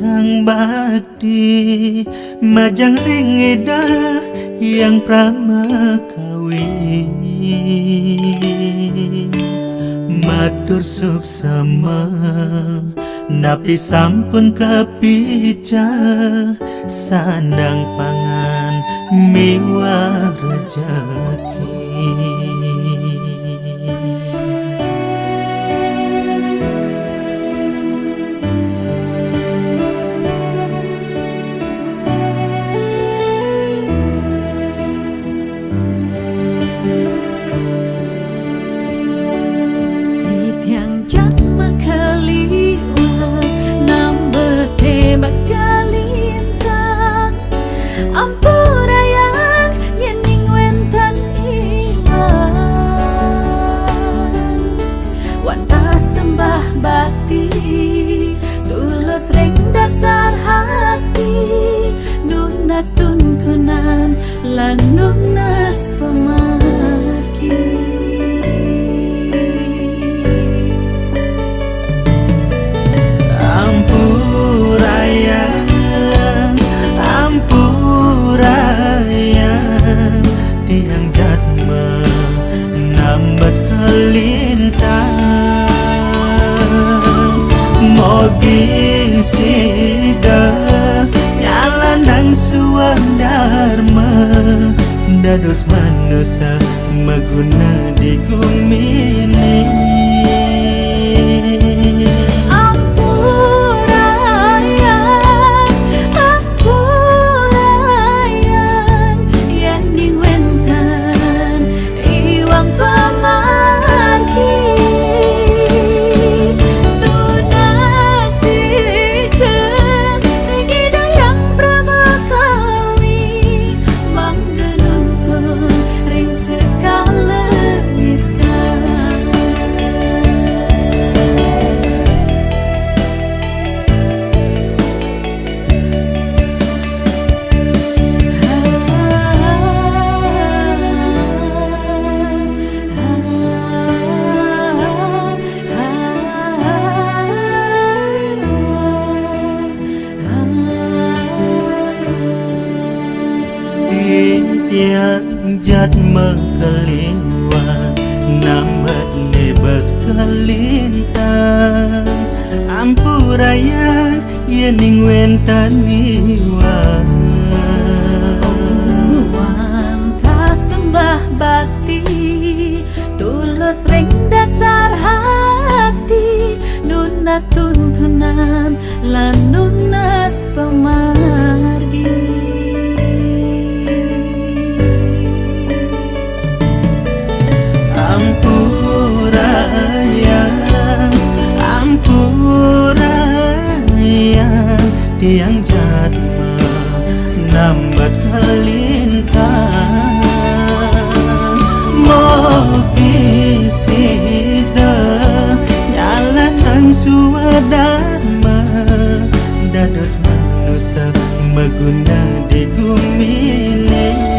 nang bakti majang ringida yang pramakawi matur suksama napi sampun kepica sandang pangan miwah rejeki. Bakti tulus ring dasar hati nunas tuntunan lan nunas pemargi ampuraya tiang jatma nambat kelintang mogi sida nyala nang suang dharma dados manusia maguna di gumini. Tiang jatma keliwan nambat nebas kelintang ampurayan yening wentaniwan wanta sembah bakti tulus ring dasar hati nunas tuntunan lan nunas pemargi. Ampuraya tiang jatma nambat kelintang mogi sida nyala nang suwadharma dados manusia maguna di gumini.